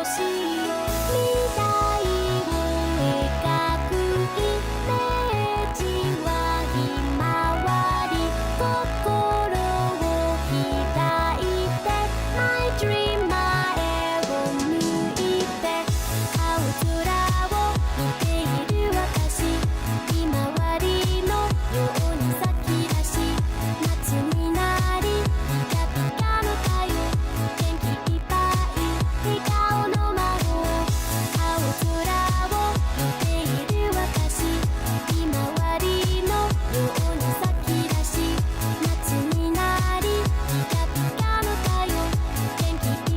しい未来を描くイメージはひまわり心を開いて My dream 前を向いて青空を見ている私ひまわりのように咲き出し夏になりピカピカの太陽元気いっぱい笑顔の魔法青空を見ている私ひまわりのように咲き出し夏になりピカピカの太陽元気いっぱい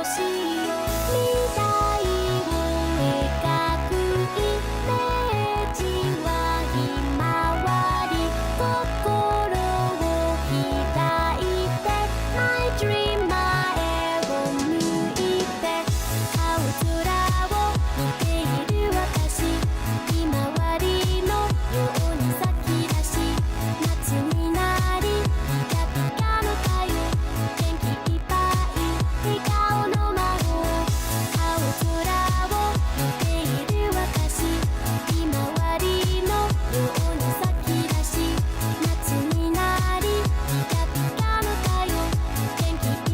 しい未来を描くイメージはひまわり心を開いて My dream 前を向いて青空を見ている私ひまわりのように咲き出し夏になりピカピカの太陽元気いっぱい笑顔の魔法青空を見ている私ひまわりのように咲き出し夏になりピカピカの太陽元気いっ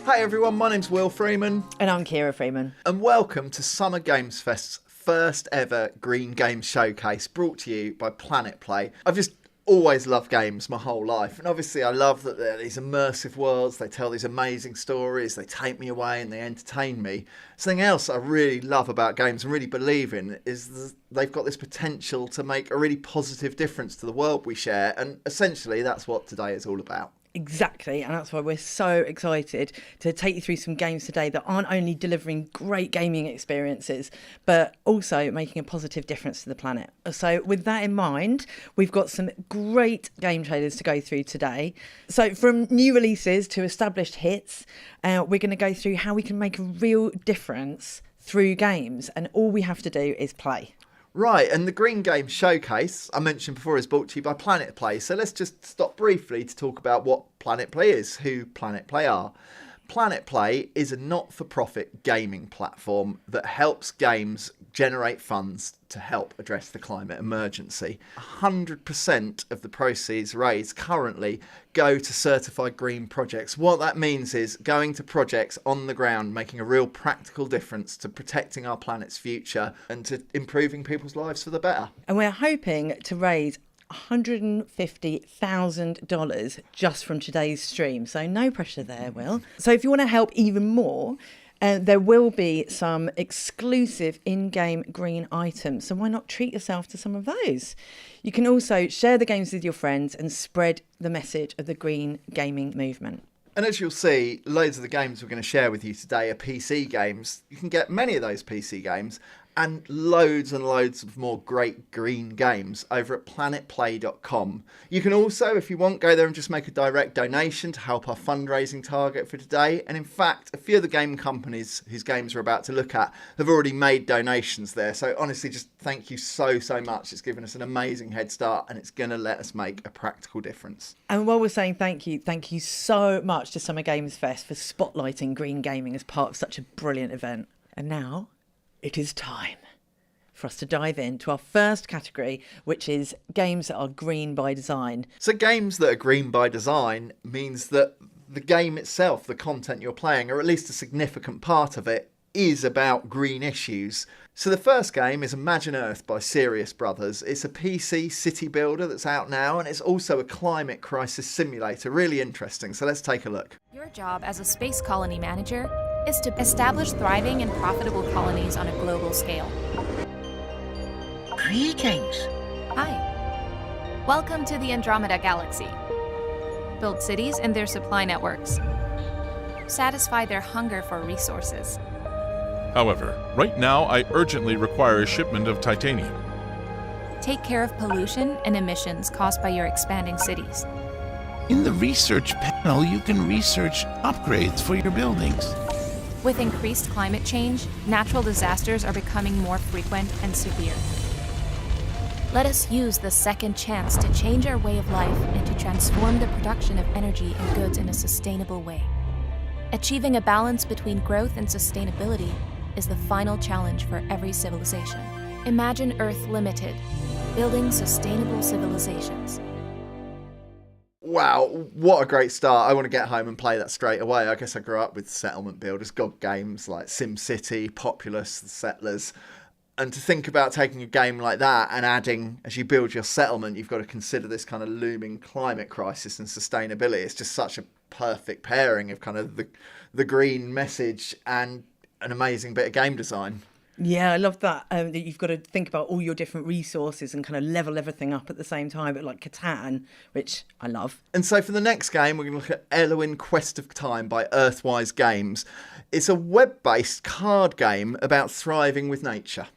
Hey everyone, my name's Will Freeman. And I'm Kira Freeman. And welcome to Summer Games Fest's first ever Green Games Showcase, brought to you by Planet Play. I've just always loved games my whole life, and obviously I love that they're these immersive worlds, they tell these amazing stories, they take me away and they entertain me. Something else I really love about games and really believe in is they've got this potential to make a really positive difference to the world we share, and essentially that's what today is all about. Exactly, and that's why we're so excited to take you through some games today that aren't only delivering great gaming experiences, but also making a positive difference to the planet. So with that in mind, we've got some great game trailers to go through today. So from new releases to established hits, we're going to go through how we can make a real difference through games, and all we have to do is play. Right, and the Green Games Showcase, I mentioned before, is brought to you by Planet Play. So let's just stop briefly to talk about what Planet Play is, who Planet Play are. Planet Play is a not-for-profit gaming platform that helps games generate funds to help address the climate emergency. 100% of the proceeds raised currently go to certified green projects. What that means is going to projects on the ground, making a real practical difference to protecting our planet's future and to improving people's lives for the better. And we're hoping to raise $150,000 just from today's stream. So no pressure there, Will. So if you want to help even more, there will be some exclusive in-game green items. So why not treat yourself to some of those? You can also share the games with your friends and spread the message of the green gaming movement. And as you'll see, loads of the games we're going to share with you today are PC games. You can get many of those PC games and loads of more great green games over at planetplay.com. You can also, if you want, go there and just make a direct donation to help our fundraising target for today. And in fact, a few of the game companies whose games we're about to look at have already made donations there. So honestly, just thank you so much. It's given us an amazing head start and it's going to let us make a practical difference. And while we're saying thank you so much to Summer Games Fest for spotlighting green gaming as part of such a brilliant event. And now it is time for us to dive into our first category, which is games that are green by design. So games that are green by design means that the game itself, the content you're playing, or at least a significant part of it, is about green issues. So the first game is Imagine Earth by Serious Brothers. It's a PC city builder that's out now, and it's also a climate crisis simulator. Really interesting. So let's take a look. Your job as a space colony manager is to establish thriving and profitable colonies on a global scale. Greetings. Hi. Welcome to the Andromeda Galaxy. Build cities and their supply networks. Satisfy their hunger for resources. However, right now I urgently require a shipment of titanium. Take care of pollution and emissions caused by your expanding cities. In the research panel, you can research upgrades for your buildings. With increased climate change, natural disasters are becoming more frequent and severe. Let us use the second chance to change our way of life and to transform the production of energy and goods in a sustainable way. Achieving a balance between growth and sustainability is the final challenge for every civilization. Imagine Earth Limited, building sustainable civilizations. Wow, what a great start. I want to get home and play that straight away. I guess I grew up with settlement builders, god games like SimCity, Populous, The Settlers. And to think about taking a game like that and adding, as you build your settlement, you've got to consider this kind of looming climate crisis and sustainability. It's just such a perfect pairing of kind of the green message and an amazing bit of game design. Yeah, I love that. That you've got to think about all your different resources and kind of level everything up at the same time, but like Catan, which I love. And so for the next game, we're going to look at Eloin Quest of Time by Earthwise Games. It's a web-based card game about thriving with nature.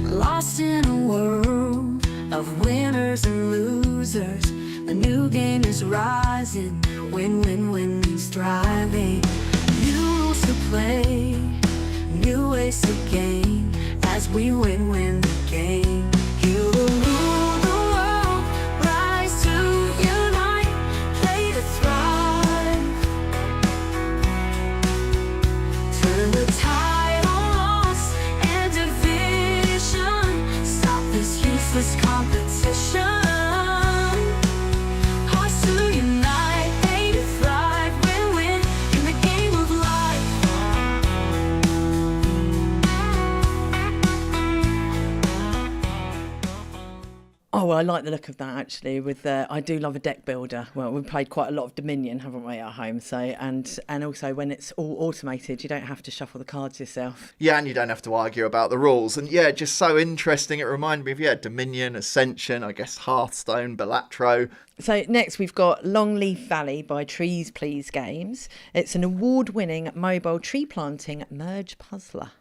Lost in a world of winners and losers, a new game is rising. Win means thriving. New rules to play, new ways to gain. As we win the game, you will rule the world. Rise to unite, play to thrive. Turn the tide on loss and division. Oh, well, I like the look of that actually. I do love a deck builder. Well, we've played quite a lot of Dominion, haven't we, at home? So and also when it's all automated, you don't have to shuffle the cards yourself. Yeah, and you don't have to argue about the rules. And yeah, just so interesting. It reminded me of Dominion, Ascension, I guess Hearthstone, Balatro. So next we've got Longleaf Valley by Trees Please Games. It's an award-winning mobile tree planting merge puzzler.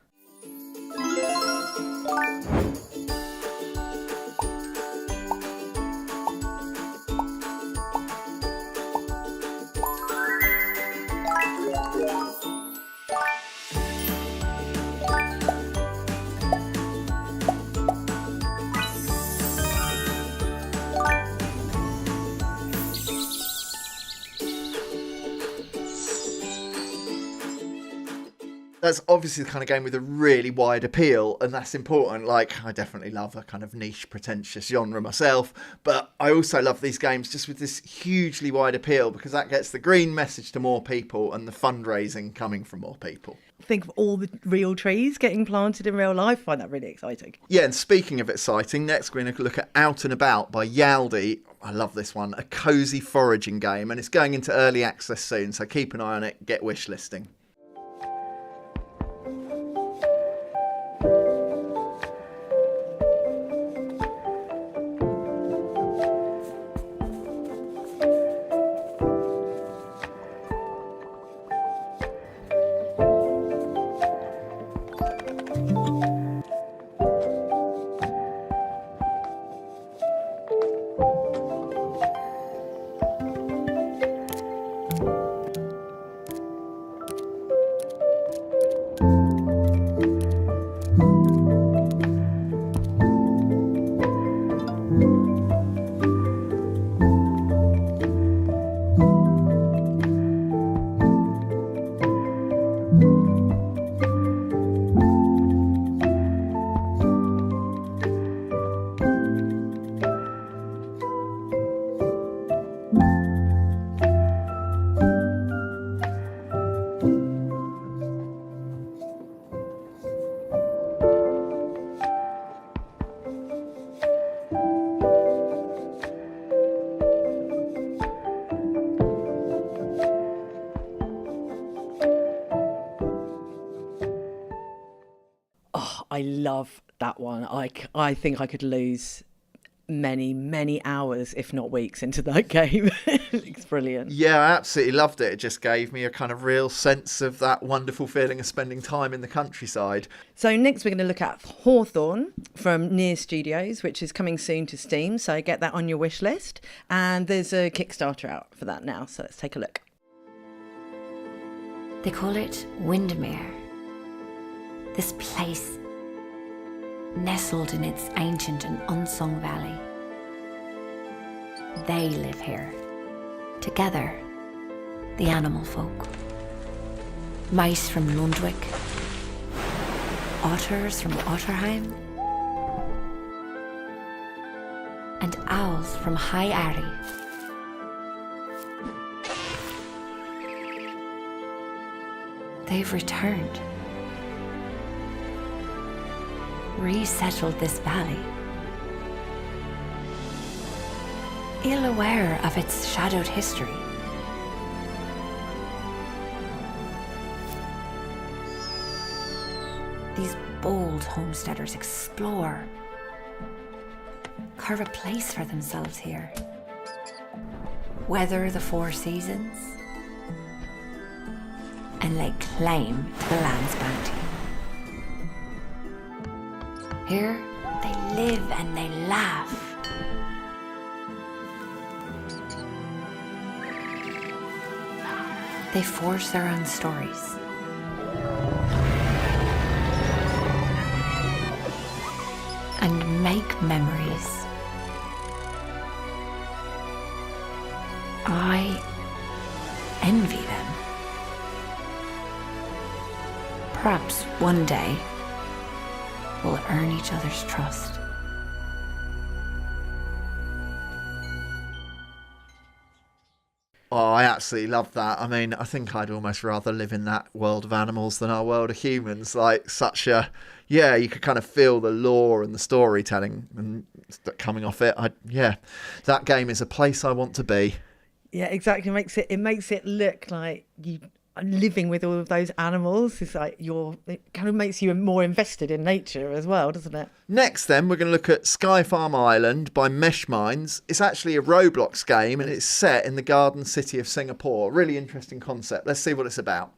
That's obviously the kind of game with a really wide appeal, and that's important. Like, I definitely love a kind of niche, pretentious genre myself, but I also love these games just with this hugely wide appeal, because that gets the green message to more people and the fundraising coming from more people. Think of all the real trees getting planted in real life. I find that really exciting. Yeah, and speaking of exciting, next we're going to look at Out and About by Yaldi. I love this one, a cosy foraging game, and it's going into early access soon, so keep an eye on it, get wish listing. I love that one. I think I could lose many hours, if not weeks, into that game. It's brilliant. Yeah, I absolutely loved it. It just gave me a kind of real sense of that wonderful feeling of spending time in the countryside. So next we're going to look at Hawthorne from Near Studios, which is coming soon to Steam. So get that on your wish list. And there's a Kickstarter out for that now. So let's take a look. They call it Windermere. This place, nestled in its ancient and unsung valley. They live here, together, the animal folk. Mice from Lundwick, otters from Otterheim, and owls from High Arry. They've returned. Resettled this valley, ill aware of its shadowed history. These bold homesteaders explore, carve a place for themselves here, weather the four seasons, and lay claim to the land's bounty. Here, they live and they laugh. They forge their own stories. And make memories. I envy them. Perhaps one day we'll earn each other's trust. Oh, I absolutely love that. I mean, I think I'd almost rather live in that world of animals than our world of humans. Like, such a, Yeah, you could kind of feel the lore and the storytelling and coming off it. That game is a place I want to be. Yeah, exactly. It makes it look like you are living with all of those animals. It's like it kind of makes you more invested in nature as well, doesn't it? Next then, we're going to look at Sky Farm Island by Mesh Minds. It's actually a Roblox game and it's set in the Garden City of Singapore. Really interesting concept. Let's see what it's about.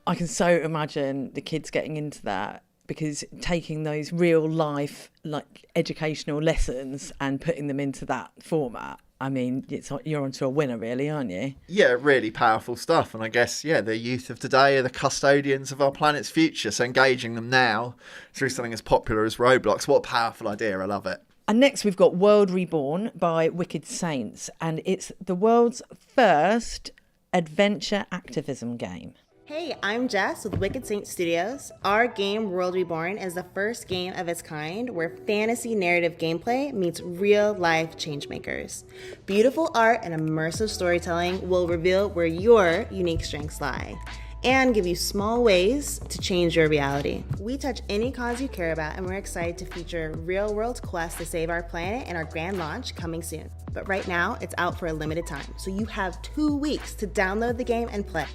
I can so imagine the kids getting into that, because taking those real life like educational lessons and putting them into that format, I mean, you're onto a winner really, aren't you? Yeah, really powerful stuff. And I guess, the youth of today are the custodians of our planet's future. So engaging them now through something as popular as Roblox, what a powerful idea. I love it. And next we've got World Reborn by Wicked Saints, and it's the world's first adventure activism game. Hey, I'm Jess with Wicked Saints Studios. Our game, World Reborn, is the first game of its kind where fantasy narrative gameplay meets real-life changemakers. Beautiful art and immersive storytelling will reveal where your unique strengths lie and give you small ways to change your reality. We touch any cause you care about, and we're excited to feature real-world quests to save our planet in our grand launch coming soon. But right now, it's out for a limited time, so you have 2 weeks to download the game and play.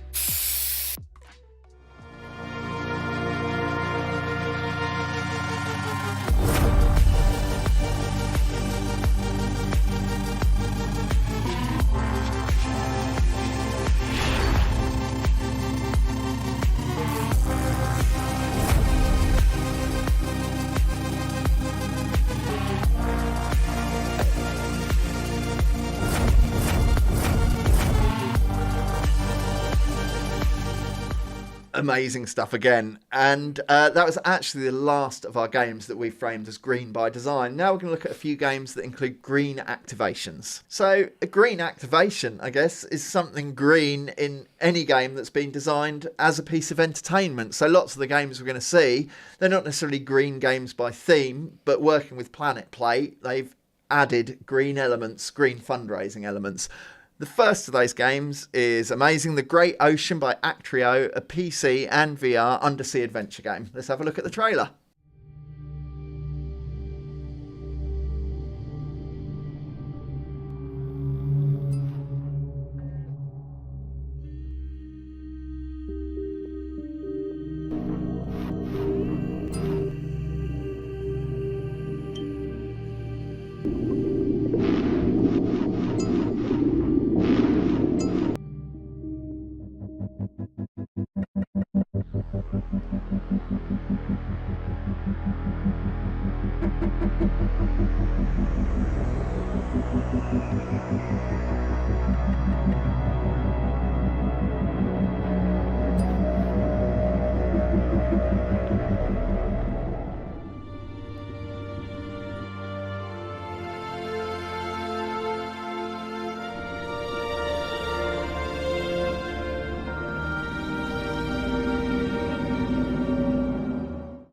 Amazing stuff again. And that was actually the last of our games that we framed as green by design. Now we're going to look at a few games that include green activations. So a green activation, I guess, is something green in any game that's been designed as a piece of entertainment. So lots of the games we're going to see, they're not necessarily green games by theme, but working with Planet Play, they've added green elements, green fundraising elements. The first of those games is Amazing the Great Ocean by Actrio, a PC and VR undersea adventure game. Let's have a look at the trailer.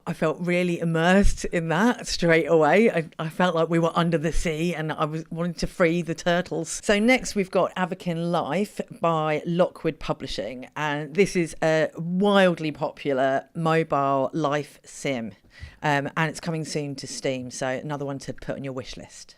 I felt really immersed in that straight away. I felt like we were under the sea and I was wanting to free the turtles. So next we've got ign-live by Lockwood Publishing, and this is a wildly popular mobile life sim, and it's coming soon to Steam, so another one to put on your wish list.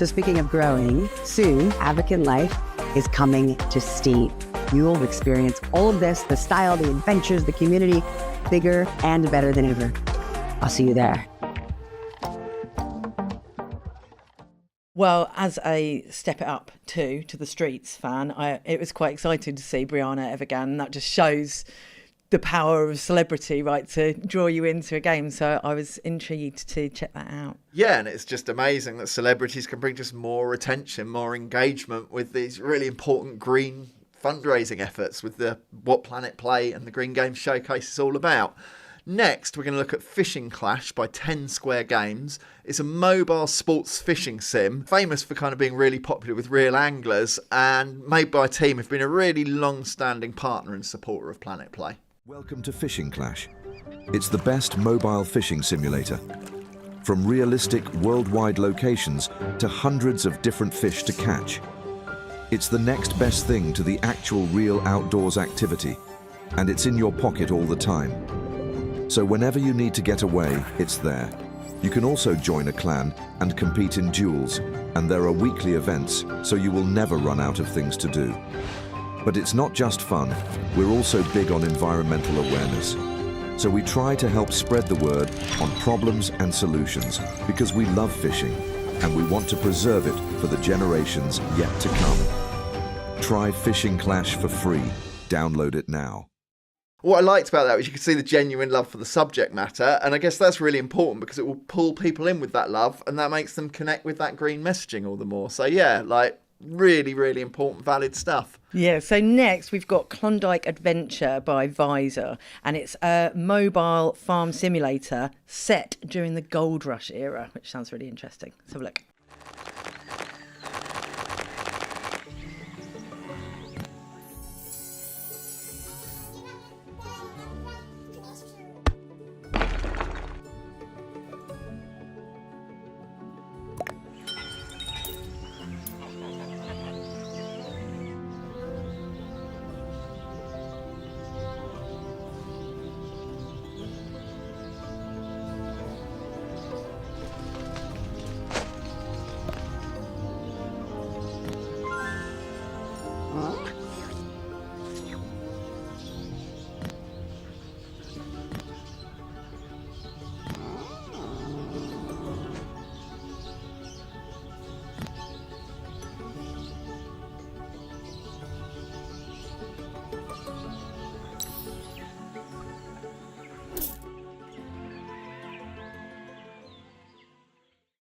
So speaking of growing, soon ign-live is coming to Steam. You will experience all of this, the style, the adventures, the community, bigger and better than ever. I'll see you there. Well, as a Step It Up to the Streets fan, it was quite exciting to see Brianna Evergan. That just shows the power of celebrity, right, to draw you into a game. So I was intrigued to check that out. Yeah, and it's just amazing that celebrities can bring just more attention, more engagement with these really important green fundraising efforts with the What Planet Play and the Green Games Showcase is all about. Next, we're going to look at Fishing Clash by 10 Square Games. It's a mobile sports fishing sim, famous for kind of being really popular with real anglers, and made by a team who've been a really long-standing partner and supporter of Planet Play. Welcome to Fishing Clash. It's the best mobile fishing simulator. From realistic worldwide locations to hundreds of different fish to catch. It's the next best thing to the actual real outdoors activity, and it's in your pocket all the time. So whenever you need to get away, it's there. You can also join a clan and compete in duels, and there are weekly events, so you will never run out of things to do. But it's not just fun, we're also big on environmental awareness. So we try to help spread the word on problems and solutions, because we love fishing, and we want to preserve it for the generations yet to come. Try Fishing Clash for free. Download it now. What I liked about that was you could see the genuine love for the subject matter, and I guess that's really important because it will pull people in with that love, and that makes them connect with that green messaging all the more. So yeah, like really, really important, valid stuff. Yeah, so next we've got Klondike Adventure by Visor, and it's a mobile farm simulator set during the gold rush era, which sounds really interesting. Let's have a look.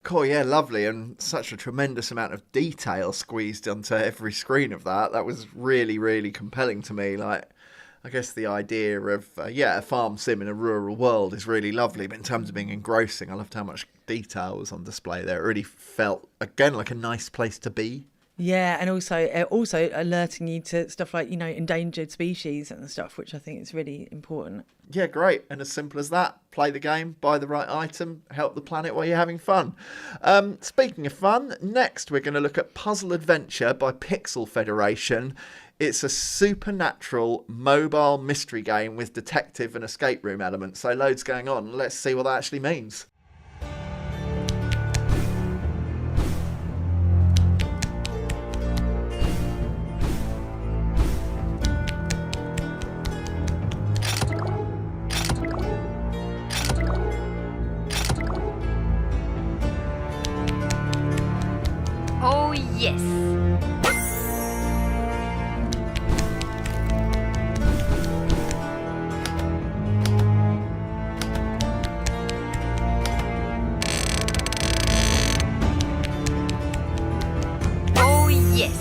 Cool, yeah, lovely, and such a tremendous amount of detail squeezed onto every screen of that. That was really, really compelling to me. Like, I guess the idea of, a farm sim in a rural world is really lovely, but in terms of being engrossing, I loved how much detail was on display there. It really felt, again, like a nice place to be. Yeah, and also alerting you to stuff like, endangered species and stuff, which I think is really important. Yeah, great. And as simple as that, play the game, buy the right item, help the planet while you're having fun. Speaking of fun, next we're going to look at Puzzle Adventure by Pixel Federation. It's a supernatural mobile mystery game with detective and escape room elements. So loads going on. Let's see what that actually means. Oh, yes. Oh, yes.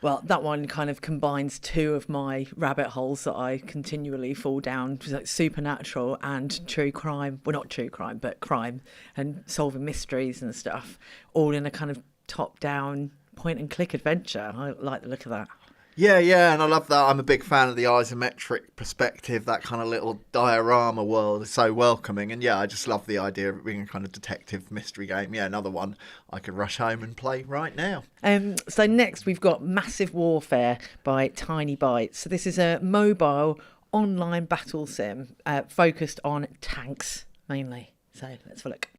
Well, that one kind of combines two of my rabbit holes that I continually fall down, like supernatural and true crime. Well, not true crime, but crime and solving mysteries and stuff, all in a kind of top-down point-and-click adventure. I like the look of that. Yeah, and I love that. I'm a big fan of the isometric perspective. That kind of little diorama world is so welcoming. And yeah, I just love the idea of it being a kind of detective mystery game. Yeah, another one I could rush home and play right now. So next we've got Massive Warfare by Tiny Bytes. So this is a mobile online battle sim focused on tanks mainly. So let's have a look.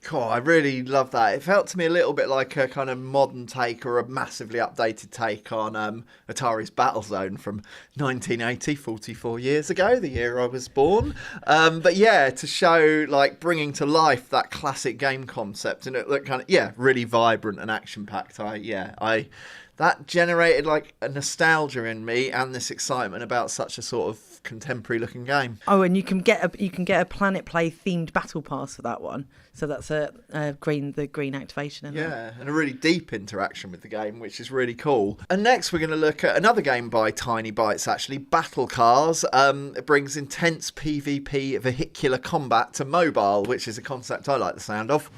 Cool, I really love that. It felt to me a little bit like a kind of modern take or a massively updated take on Atari's Battlezone from 1980, 44 years ago, the year I was born. But yeah, to show like bringing to life that classic game concept, and it looked kind of really vibrant and action packed. That generated like a nostalgia in me and this excitement about such a sort of contemporary looking game. Oh, and you can get a Planet Play themed battle pass for that one. So that's the green activation. Yeah, and a really deep interaction with the game, which is really cool. And next we're going to look at another game by Tiny Bytes, actually, Battle Cars. It brings intense PvP vehicular combat to mobile, which is a concept I like the sound of.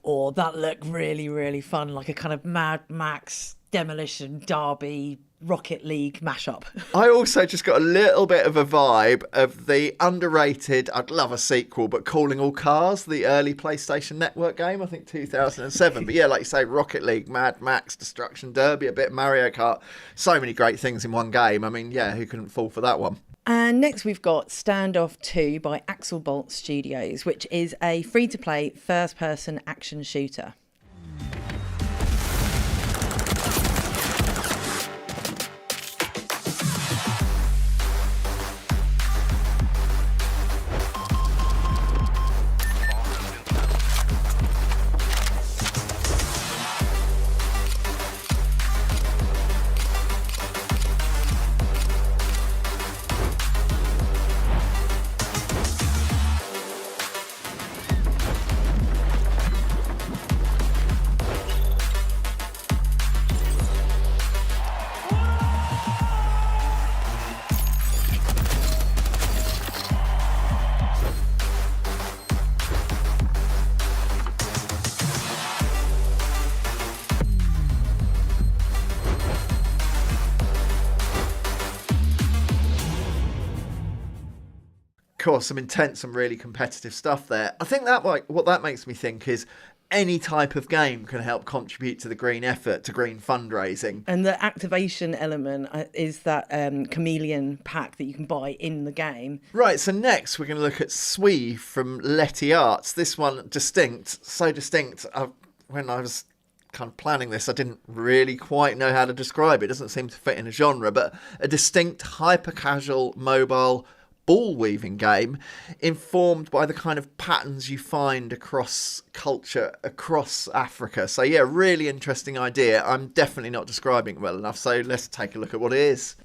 Or that looked really, really fun, like a kind of Mad Max, Demolition Derby, Rocket League mashup. I also just got a little bit of a vibe of the underrated, I'd love a sequel, but Calling All Cars, the early PlayStation Network game, I think 2007. But yeah, like you say, Rocket League, Mad Max, Destruction Derby, a bit Mario Kart, so many great things in one game. I mean, yeah, who couldn't fall for that one? And next we've got Standoff 2 by Axel Bolt Studios, which is a free-to-play first-person action shooter. Course, some intense and really competitive stuff there. I think that what that makes me think is any type of game can help contribute to the green effort, to green fundraising. And the activation element is that chameleon pack that you can buy in the game. Right, so next we're going to look at Swee from Letty Arts. This one distinct, so distinct. When I was kind of planning this, I didn't really quite know how to describe it. It doesn't seem to fit in a genre, but a distinct hyper-casual mobile ball weaving game informed by the kind of patterns you find across culture, across Africa. So yeah, really interesting idea. I'm definitely not describing it well enough, so let's take a look at what it is.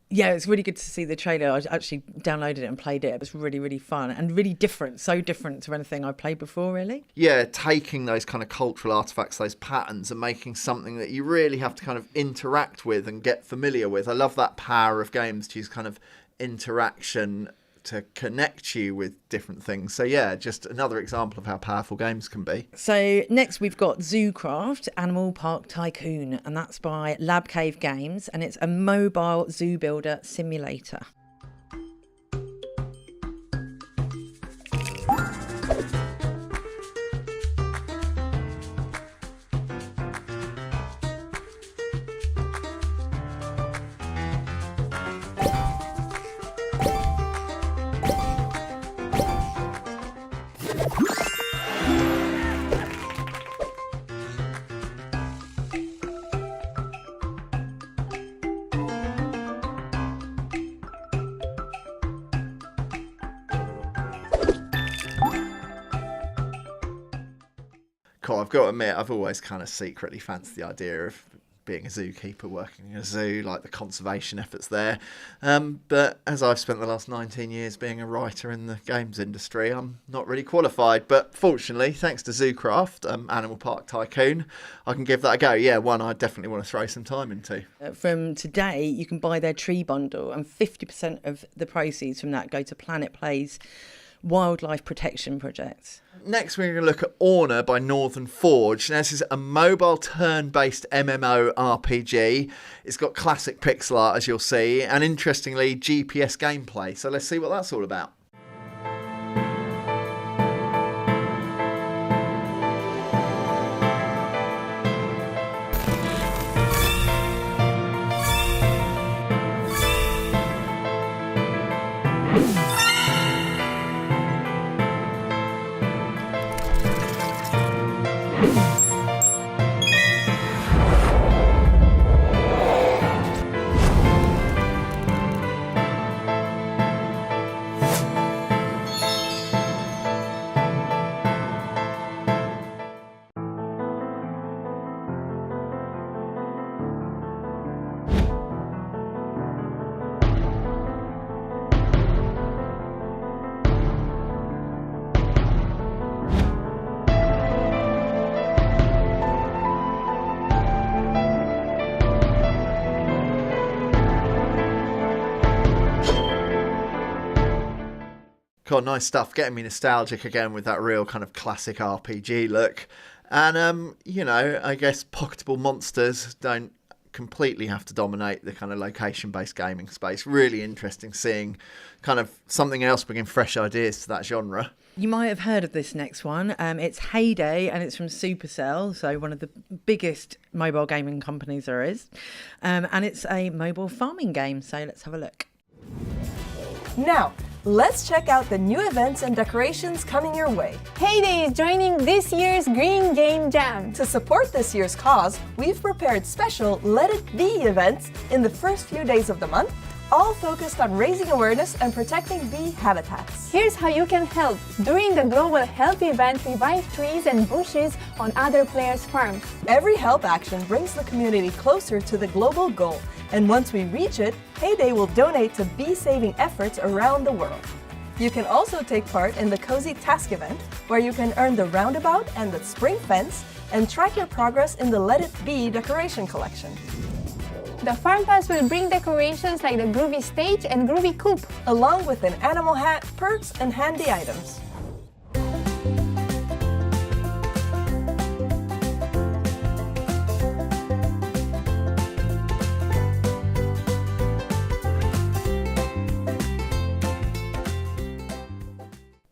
Yeah, it's really good to see the trailer. I actually downloaded it and played it. It was really, really fun and really different. So different to anything I've played before, really. Yeah, taking those kind of cultural artifacts, those patterns, and making something that you really have to kind of interact with and get familiar with. I love that power of games to use kind of interaction to connect you with different things. So yeah, just another example of how powerful games can be. So next we've got Zoocraft Animal Park Tycoon, and that's by Lab Cave Games, and it's a mobile zoo builder simulator. Cool, I've got to admit, I've always kind of secretly fancied the idea of being a zookeeper, working in a zoo, like the conservation efforts there. But as I've spent the last 19 years being a writer in the games industry, I'm not really qualified. But fortunately, thanks to Zoocraft, Animal Park Tycoon, I can give that a go. Yeah, one I definitely want to throw some time into. From today, you can buy their tree bundle, and 50% of the proceeds from that go to Planet Play's wildlife protection project. Next, we're going to look at Orna by Northern Forge. Now, this is a mobile turn-based MMO RPG. It's got classic pixel art, as you'll see, and interestingly, GPS gameplay. So let's see what that's all about. Cool, nice stuff. Getting me nostalgic again with that real kind of classic RPG look. And, you know, I guess pocketable monsters don't completely have to dominate the kind of location-based gaming space. Really interesting seeing kind of something else bringing fresh ideas to that genre. You might have heard of this next one. It's Heyday, and it's from Supercell, so one of the biggest mobile gaming companies there is. And it's a mobile farming game, so let's have a look. Now, let's check out the new events and decorations coming your way. Heyday is joining this year's Green Game Jam. To support this year's cause, we've prepared special Let It Be events in the first few days of the month, all focused on raising awareness and protecting bee habitats. Here's how you can help. During the Global Health event, revive trees and bushes on other players' farms. Every help action brings the community closer to the global goal, and once we reach it, Heyday will donate to bee-saving efforts around the world. You can also take part in the Cozy Task event, where you can earn the roundabout and the spring fence and track your progress in the Let It Be decoration collection. The Farm Pass will bring decorations like the Groovy Stage and Groovy Coop, along with an animal hat, perks, and handy items.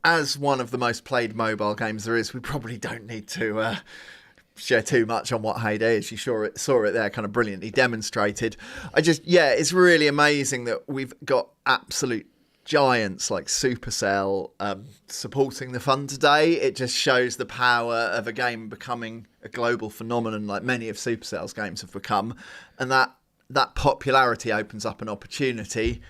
As one of the most played mobile games there is, we probably don't need to share too much on what Heyday is. You saw it there, kind of brilliantly demonstrated. It's really amazing that we've got absolute giants like Supercell supporting the fun today. It just shows the power of a game becoming a global phenomenon like many of Supercell's games have become, and that popularity opens up an opportunity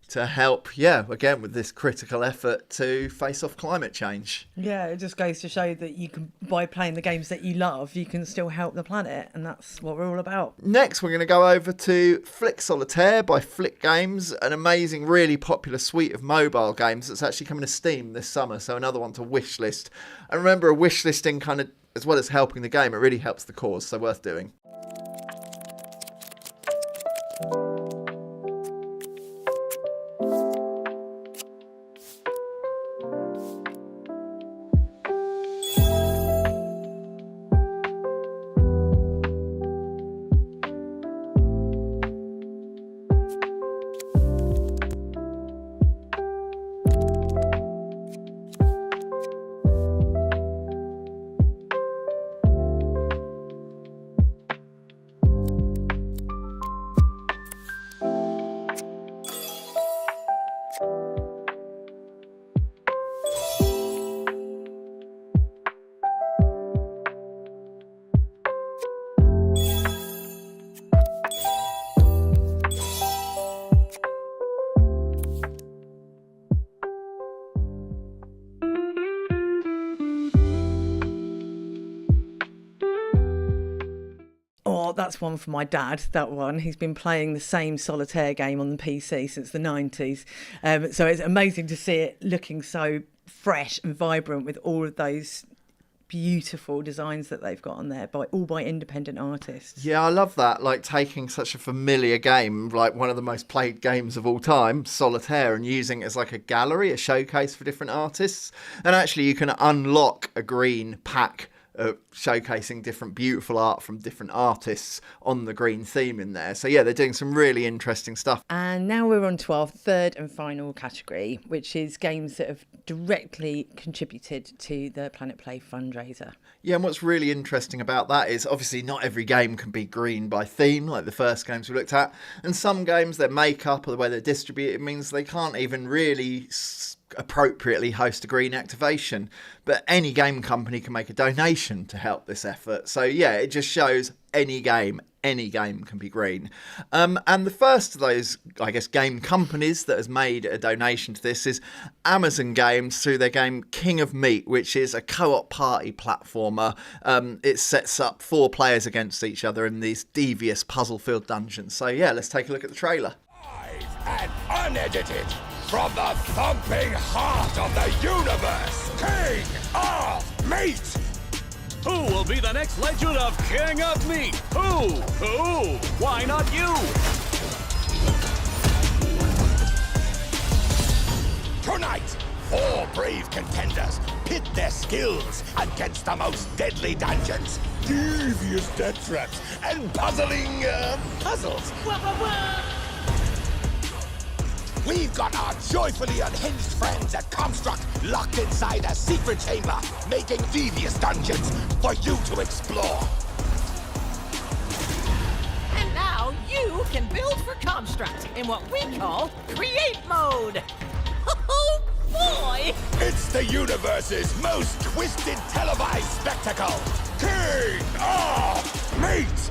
to help, again, with this critical effort to face off climate change. Yeah, it just goes to show that you can, by playing the games that you love, you can still help the planet, and that's what we're all about. Next, we're going to go over to Flick Solitaire by Flick Games, an amazing, really popular suite of mobile games that's actually coming to Steam this summer, so another one to wishlist. And remember, a wishlisting kind of, as well as helping the game, it really helps the cause, so worth doing. That's one for my dad, that one. He's been playing the same solitaire game on the PC since the 90s. So it's amazing to see it looking so fresh and vibrant with all of those beautiful designs that they've got on there, all by independent artists. Yeah, I love that. Like taking such a familiar game, like one of the most played games of all time, Solitaire, and using it as like a gallery, a showcase for different artists. And actually you can unlock a green pack showcasing different beautiful art from different artists on the green theme in there. So yeah, they're doing some really interesting stuff. And now we're on to our third and final category, which is games that have directly contributed to the Planet Play fundraiser. Yeah, and what's really interesting about that is obviously not every game can be green by theme like the first games we looked at, and some games, their makeup or the way they're distributed means they can't even really appropriately host a green activation, but any game company can make a donation to help this effort. So yeah, it just shows any game can be green. And the first of those, I guess, game companies that has made a donation to this is Amazon Games through their game King of Meat, which is a co-op party platformer. It sets up 4 players against each other in these devious puzzle-filled dungeons. So yeah, let's take a look at the trailer. Live and unedited, from the thumping heart of the universe, King of Meat! Who will be the next legend of King of Meat? Who? Why not you? Tonight, 4 brave contenders pit their skills against the most deadly dungeons, devious death traps, and puzzling puzzles. We've got our joyfully unhinged friends at Comstruct locked inside a secret chamber, making devious dungeons for you to explore. And now you can build for Comstruct in what we call Create Mode. Oh boy! It's the universe's most twisted televised spectacle, King of Meat!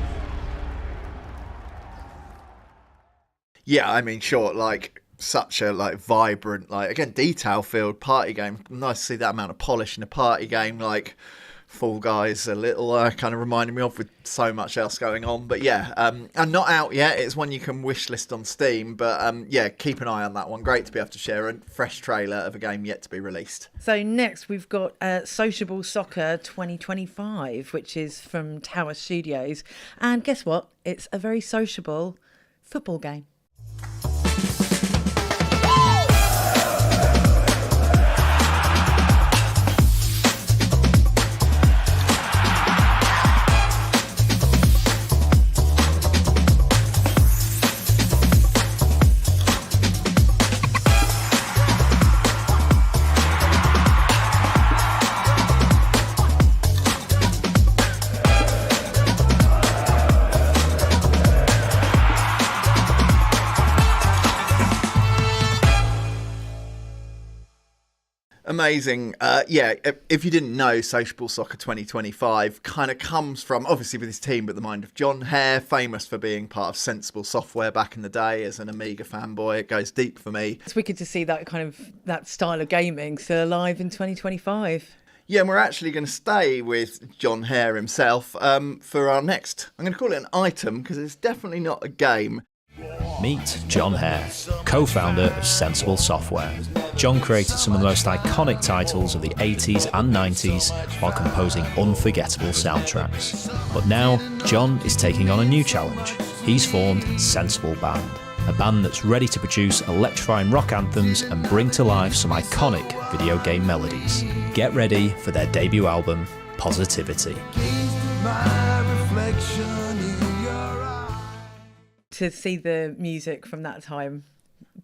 Yeah, I mean, sure, like such a vibrant, again, detail-filled party game. Nice to see that amount of polish in a party game. Fall Guys a little kind of reminded me of, with so much else going on. But yeah, and not out yet. It's one you can wish list on Steam. But yeah, keep an eye on that one. Great to be able to share a fresh trailer of a game yet to be released. So next we've got Sociable Soccer 2025, which is from Tower Studios. And guess what? It's a very sociable football game. Amazing. Yeah, if you didn't know, Sociable Soccer 2025 kind of comes from, obviously with his team, but the mind of John Hare, famous for being part of Sensible Software back in the day as an Amiga fanboy. It goes deep for me. It's wicked to see that style of gaming still alive in 2025. Yeah, and we're actually going to stay with John Hare himself for our next, I'm going to call it an item, because it's definitely not a game. Meet John Hare, co-founder of Sensible Software. John created some of the most iconic titles of the 80s and 90s while composing unforgettable soundtracks. But now, John is taking on a new challenge. He's formed Sensible Band, a band that's ready to produce electrifying rock anthems and bring to life some iconic video game melodies. Get ready for their debut album, Positivity. To see the music from that time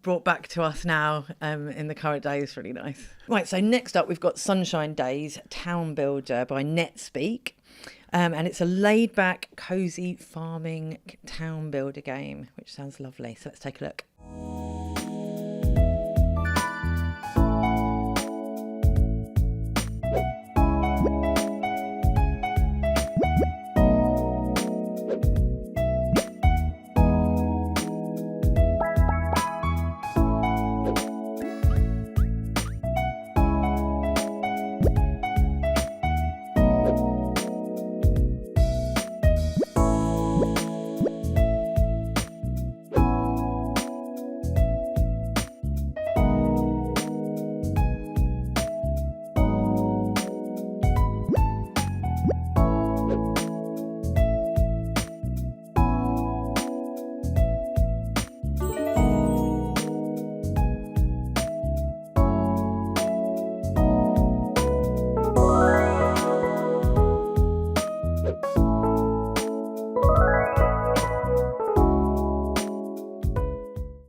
brought back to us now in the current day is really nice. Right, so next up we've got Sunshine Days Town Builder by NetSpeak. And it's a laid-back, cosy farming town builder game, which sounds lovely. So let's take a look.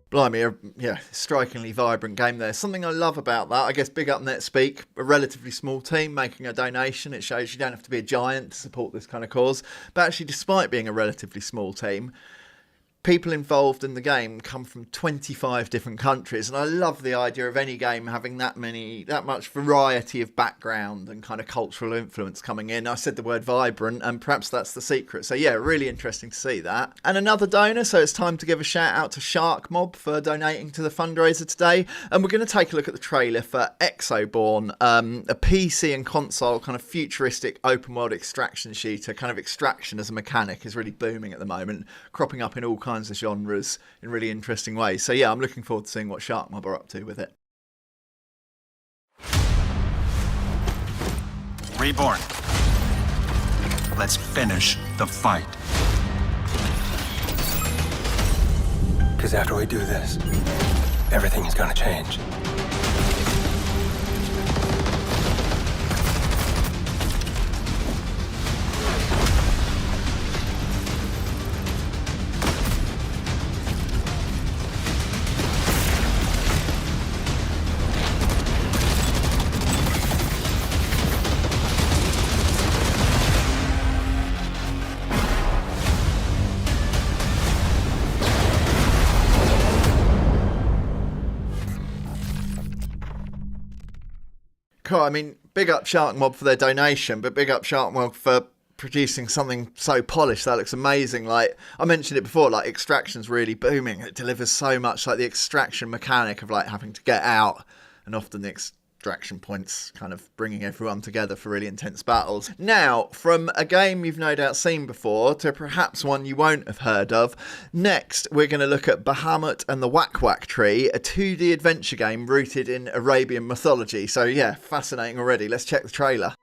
Blimey, yeah, strikingly vibrant game there. Something I love about that, I guess, big up NetSpeak, a relatively small team making a donation. It shows you don't have to be a giant to support this kind of cause. But actually, despite being a relatively small team, people involved in the game come from 25 different countries, and I love the idea of any game having that much variety of background and kind of cultural influence coming in. I said the word vibrant, and perhaps that's the secret. So yeah, really interesting to see that. And another donor, so it's time to give a shout out to Shark Mob for donating to the fundraiser today. And we're going to take a look at the trailer for Exoborn, a PC and console kind of futuristic open world extraction shooter. Kind of extraction as a mechanic is really booming at the moment, cropping up in all kinds of genres in really interesting ways. So yeah, I'm looking forward to seeing what Shark Mob are up to with it. Reborn. Let's finish the fight. Because after we do this, everything is gonna change. Cool. I mean, big up Shark Mob for their donation, but big up Shark Mob for producing something so polished. That looks amazing. Like I mentioned it before, like Extraction's really booming. It delivers so much, like the extraction mechanic of like having to get out, and often the distraction points, kind of bringing everyone together for really intense battles. Now, from a game you've no doubt seen before to perhaps one you won't have heard of, next we're going to look at Bahamut and the Whack Whack Tree, a 2D adventure game rooted in Arabian mythology. So yeah, fascinating already. Let's check the trailer.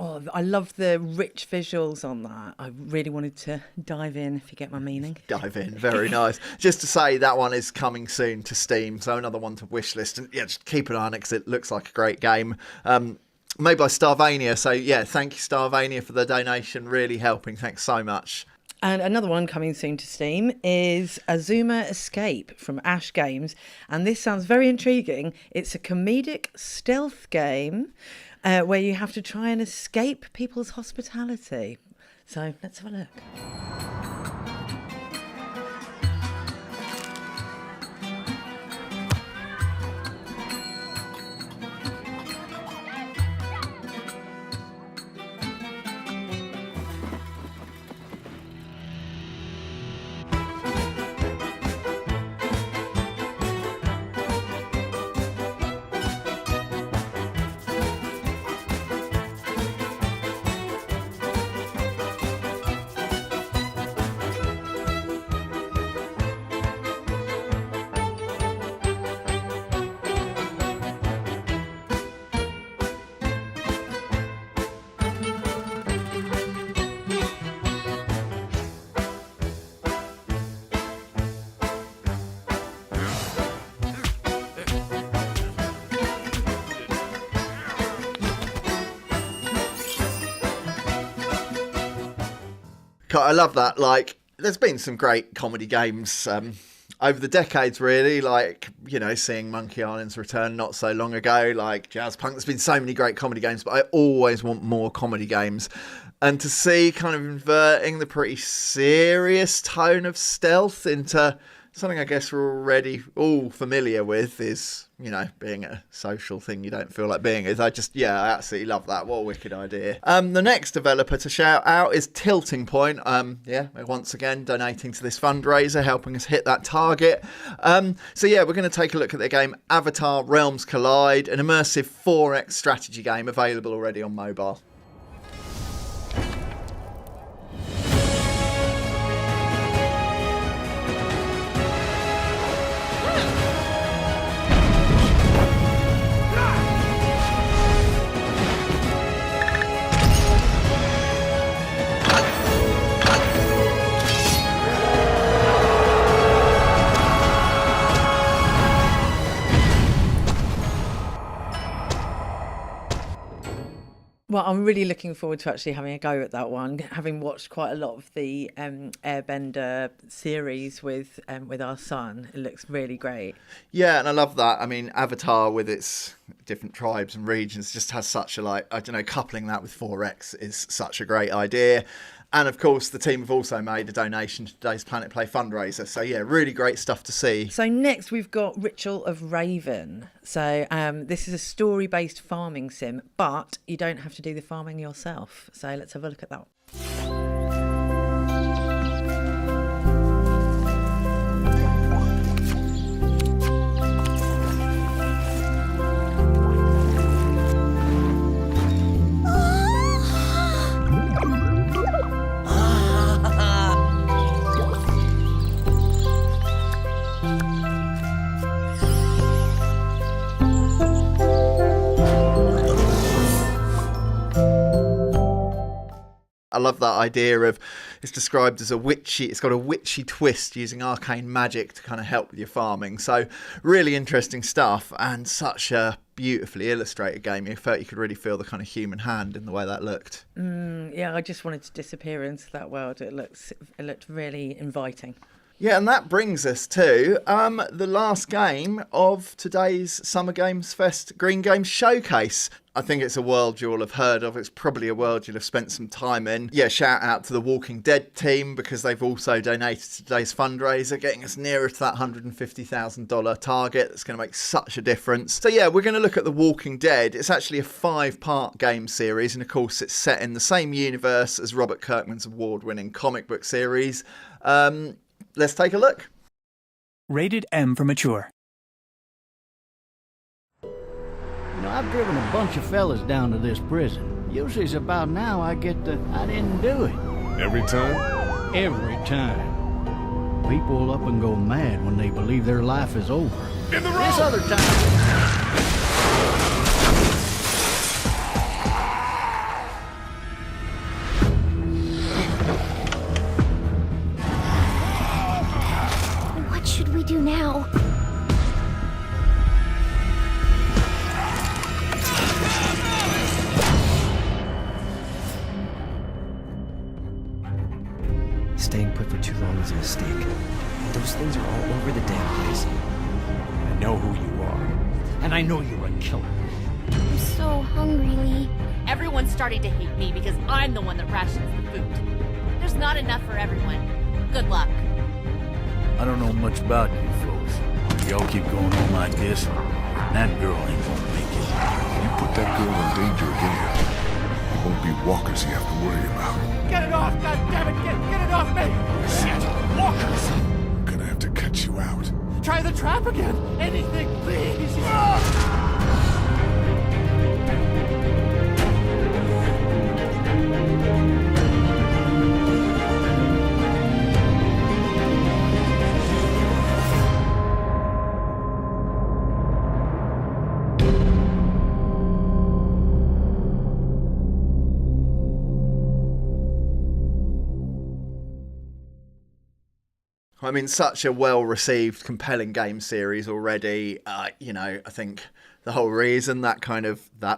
Oh, I love the rich visuals on that. I really wanted to dive in, if you get my meaning. Dive in, very nice. Just to say, that one is coming soon to Steam, so another one to wishlist. And yeah, just keep an eye on it because it looks like a great game. Made by Starvania, so yeah, thank you Starvania for the donation, really helping. Thanks so much. And another one coming soon to Steam is Azuma Escape from Ash Games. And this sounds very intriguing. It's a comedic stealth game where you have to try and escape people's hospitality. So let's have a look. I love that. Like, there's been some great comedy games over the decades, really. Like, you know, seeing Monkey Island's return not so long ago, like Jazz Punk. There's been so many great comedy games, but I always want more comedy games. And to see kind of inverting the pretty serious tone of stealth into something I guess we're already all familiar with is, you know, being a social thing you don't feel like being is. I absolutely love that. What a wicked idea. The next developer to shout out is Tilting Point. Once again, donating to this fundraiser, helping us hit that target. We're going to take a look at the game Avatar Realms Collide, an immersive 4X strategy game available already on mobile. Well, I'm really looking forward to actually having a go at that one, having watched quite a lot of the Airbender series with our son. It looks really great. Yeah, and I love that. I mean, Avatar with its different tribes and regions just has such a, coupling that with 4X is such a great idea. And of course, the team have also made a donation to today's Planet Play fundraiser. So yeah, really great stuff to see. So next we've got Ritual of Raven. So this is a story-based farming sim, but you don't have to do the farming yourself. So let's have a look at that. I love that idea of, it's described as it's got a witchy twist using arcane magic to kind of help with your farming. So really interesting stuff, and such a beautifully illustrated game. You felt you could really feel the kind of human hand in the way that looked. Yeah, I just wanted to disappear into that world. It looked really inviting. Yeah, and that brings us to the last game of today's Summer Games Fest Green Games Showcase. I think it's a world you'll have heard of. It's probably a world you'll have spent some time in. Yeah, shout out to the Walking Dead team, because they've also donated to today's fundraiser, getting us nearer to that $150,000 target. That's going to make such a difference. So yeah, we're going to look at the Walking Dead. It's actually a 5-part game series, and of course it's set in the same universe as Robert Kirkman's award-winning comic book series. Let's take a look. Rated M for mature. You know, I've driven a bunch of fellas down to this prison. Usually it's about now I didn't do it. Every time? Every time. People up and go mad when they believe their life is over. In the road! This other time... What should we do now? Staying put for too long is a mistake. Those things are all over the damn place. I know who you are. And I know you're a killer. I'm so hungry, Lee. Everyone's starting to hate me because I'm the one that rations the food. There's not enough for everyone. Good luck. I don't know much about you folks. Y'all keep going on like this, that girl ain't gonna make it. You put that girl in danger again, it won't be walkers you have to worry about. Get it off, goddammit! Get it off me! Shit! Walkers! I'm gonna have to cut you out. Try the trap again! Anything, please! I mean, such a well-received, compelling game series already. You know, I think the whole reason that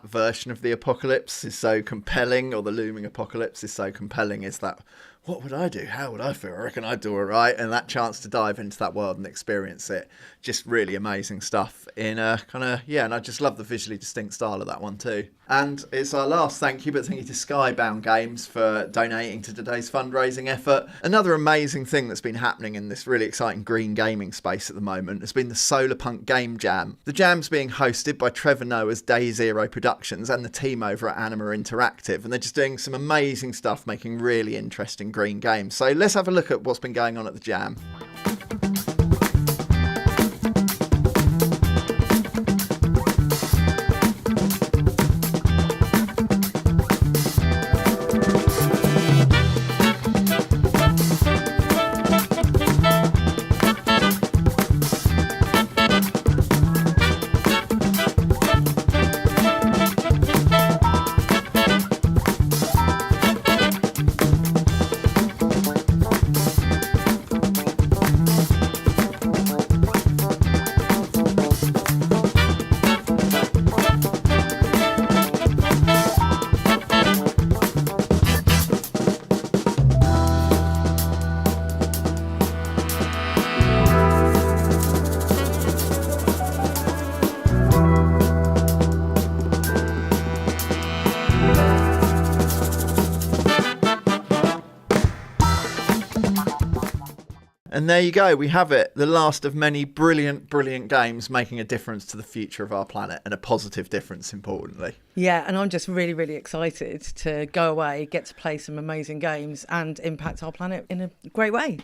version of the apocalypse is so compelling, or the looming apocalypse is so compelling, is that, what would I do? How would I feel? I reckon I'd do all right. And that chance to dive into that world and experience it, just really amazing stuff in a and I just love the visually distinct style of that one too. And it's our last thank you, but thank you to Skybound Games for donating to today's fundraising effort. Another amazing thing that's been happening in this really exciting green gaming space at the moment has been the Solarpunk Game Jam. The jam's being hosted by Trevor Noah's Day Zero Productions and the team over at Anima Interactive, and they're just doing some amazing stuff, making really interesting green games. So let's have a look at what's been going on at the jam. And there you go, we have it. The last of many brilliant, brilliant games making a difference to the future of our planet, and a positive difference, importantly. Yeah, and I'm just really, really excited to go away, get to play some amazing games and impact our planet in a great way.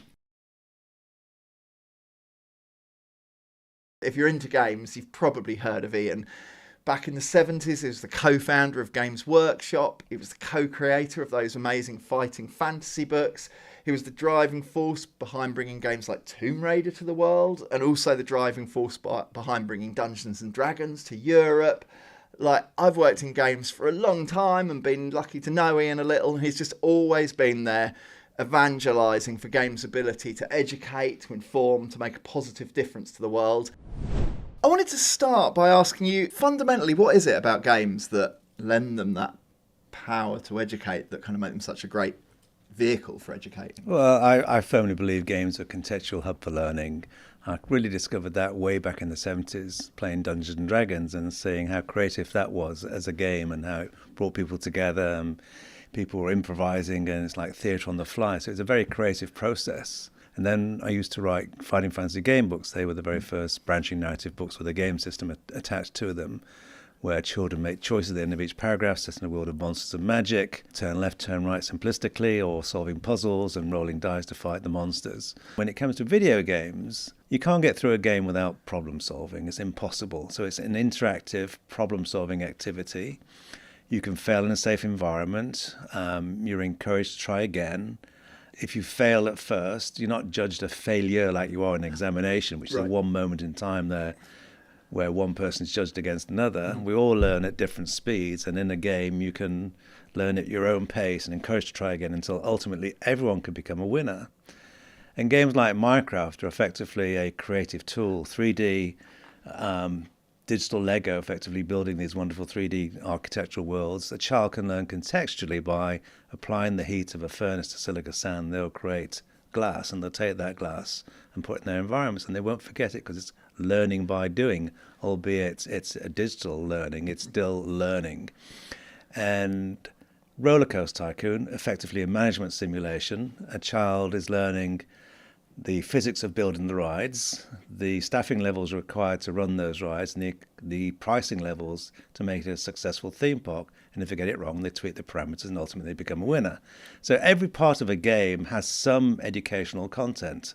If you're into games, you've probably heard of Ian. Back in the 70s, he was the co-founder of Games Workshop. He was the co-creator of those amazing fighting fantasy books. He was the driving force behind bringing games like Tomb Raider to the world, and also the driving force behind bringing Dungeons and Dragons to Europe. Like, I've worked in games for a long time and been lucky to know Ian a little, and he's just always been there evangelising for games' ability to educate, to inform, to make a positive difference to the world. I wanted to start by asking you, fundamentally, what is it about games that lend them that power to educate, that kind of make them such a great vehicle for educating? Well, I firmly believe games are a contextual hub for learning. I really discovered that way back in the 70s, playing Dungeons and Dragons and seeing how creative that was as a game and how it brought people together. And people were improvising, and it's like theatre on the fly. So it's a very creative process. And then I used to write Fighting Fantasy game books. They were the very first branching narrative books with a game system attached to them, where children make choices at the end of each paragraph, set in a world of monsters and magic, turn left, turn right simplistically, or solving puzzles and rolling dice to fight the monsters. When it comes to video games, you can't get through a game without problem solving. It's impossible. So it's an interactive problem solving activity. You can fail in a safe environment. You're encouraged to try again. If you fail at first, you're not judged a failure like you are in an examination, which is one moment in time there where one person's judged against another. We all learn at different speeds, and in a game you can learn at your own pace and encouraged to try again until ultimately everyone can become a winner. And games like Minecraft are effectively a creative tool, 3D digital Lego, effectively building these wonderful 3D architectural worlds. A child can learn contextually by applying the heat of a furnace to silica sand. They'll create glass, and they'll take that glass and put it in their environments, and they won't forget it because it's learning by doing, albeit it's a digital learning, it's still learning. And Roller Coaster Tycoon, effectively a management simulation. A child is learning the physics of building the rides, the staffing levels required to run those rides, and the pricing levels to make it a successful theme park. And if they get it wrong, they tweak the parameters and ultimately they become a winner. So every part of a game has some educational content.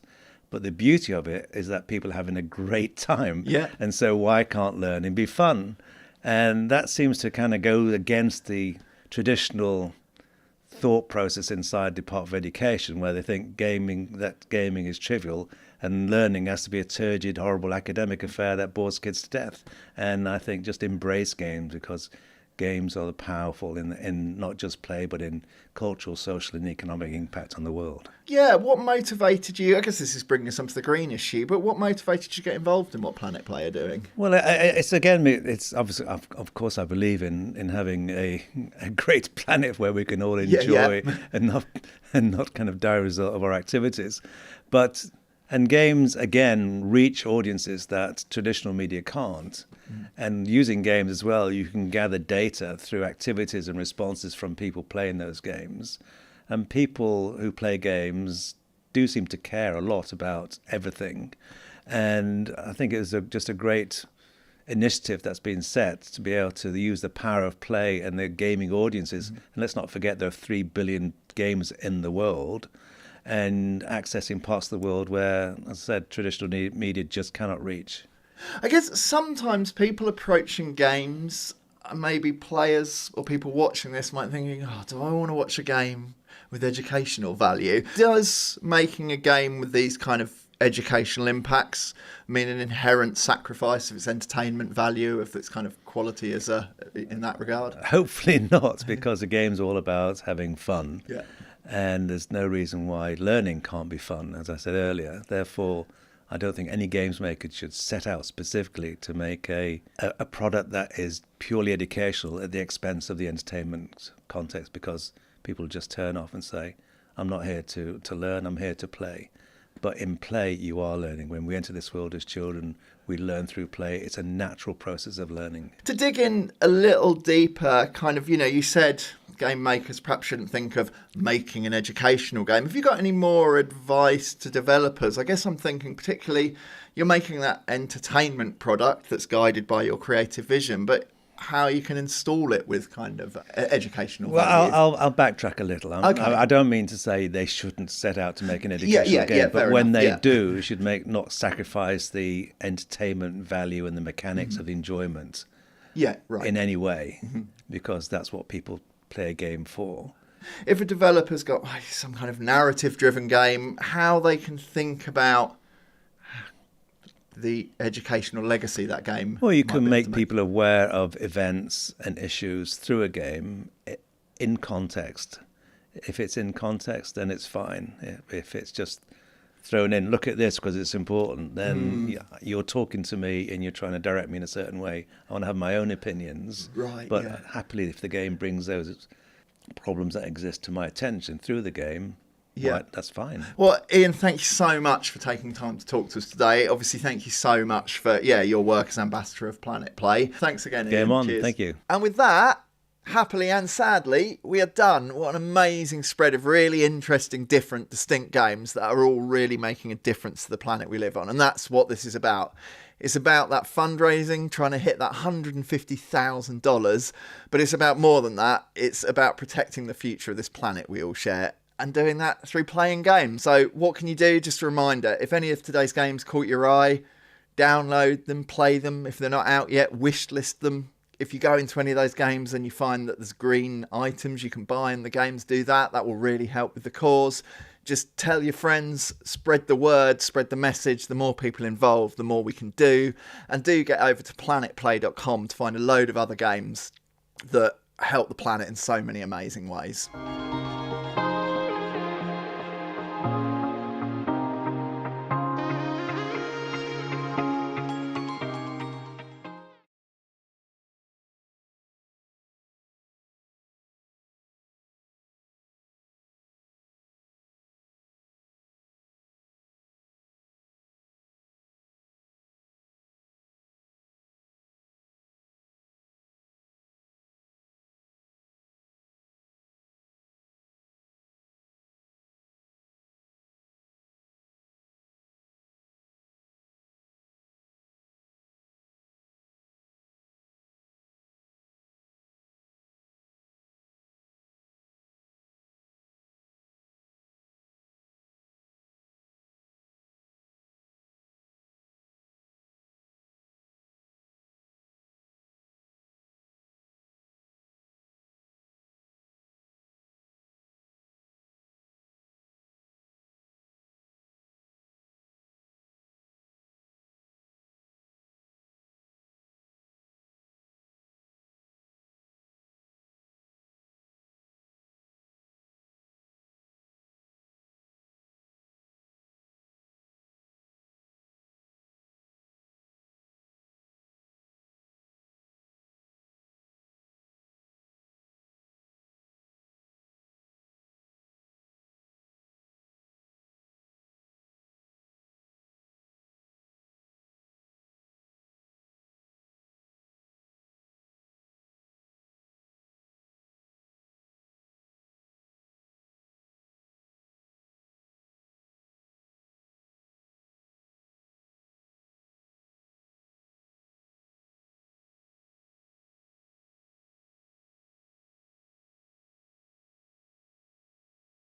But the beauty of it is that people are having a great time. Yeah. And so why can't learning be fun? And that seems to kind of go against the traditional thought process inside the Department of Education, where they think gaming is trivial and learning has to be a turgid, horrible academic affair that bores kids to death. And I think just embrace games, because games are powerful in not just play, but in cultural, social and economic impact on the world. Yeah, what motivated you? I guess this is bringing us on to the green issue, but what motivated you to get involved in what Planet Play are doing? Well, it's obviously, of course, I believe in having a great planet where we can all enjoy and not kind of die as a result of our activities. And games, again, reach audiences that traditional media can't. And using games as well, you can gather data through activities and responses from people playing those games. And people who play games do seem to care a lot about everything. And I think it was just a great initiative that's been set to be able to use the power of play and the gaming audiences. And let's not forget there are 3 billion games in the world, and accessing parts of the world where, as I said, traditional media just cannot reach. I guess sometimes people approaching games, maybe players or people watching this might think, do I want to watch a game with educational value? Does making a game with these kind of educational impacts mean an inherent sacrifice of its entertainment value, of its kind of quality in that regard? Hopefully not, because the game's all about having fun. Yeah. And there's no reason why learning can't be fun, as I said earlier. Therefore, I don't think any games maker should set out specifically to make a product that is purely educational at the expense of the entertainment context, because people just turn off and say, I'm not here to learn, I'm here to play. But in play, you are learning. When we enter this world as children, we learn through play. It's a natural process of learning. To dig in a little deeper, kind of, you said game makers perhaps shouldn't think of making an educational game. Have you got any more advice to developers? I guess I'm thinking particularly you're making that entertainment product that's guided by your creative vision, but how you can install it with kind of educational value. Well, I'll backtrack a little. Okay. I don't mean to say they shouldn't set out to make an educational game, but when they do, should not sacrifice the entertainment value and the mechanics of enjoyment in any way, because that's what people play a game for. If a developer's got some kind of narrative-driven game, how they can think about the educational legacy that game. Well, you might can be make able to people aware of events and issues through a game in context. If it's in context, then it's fine. If it's just thrown in, look at this because it's important, then you're talking to me and you're trying to direct me in a certain way. I want to have my own opinions. Right, but yeah. happily, if the game brings those problems that exist to my attention through the game, Yeah, that's fine. Well, Ian, thank you so much for taking time to talk to us today. Obviously, thank you so much for your work as ambassador of Planet Play. Thanks again, Ian. Game on. Cheers. Thank you. And with that, happily and sadly, we are done. What an amazing spread of really interesting, different, distinct games that are all really making a difference to the planet we live on. And that's what this is about. It's about that fundraising, trying to hit that $150,000. But it's about more than that. It's about protecting the future of this planet we all share, and doing that through playing games. So what can you do? Just a reminder, if any of today's games caught your eye, download them, play them. If they're not out yet, wishlist them. If you go into any of those games and you find that there's green items you can buy in the games, do that. That will really help with the cause. Just tell your friends, spread the word, spread the message. The more people involved, the more we can do. And do get over to planetplay.com to find a load of other games that help the planet in so many amazing ways.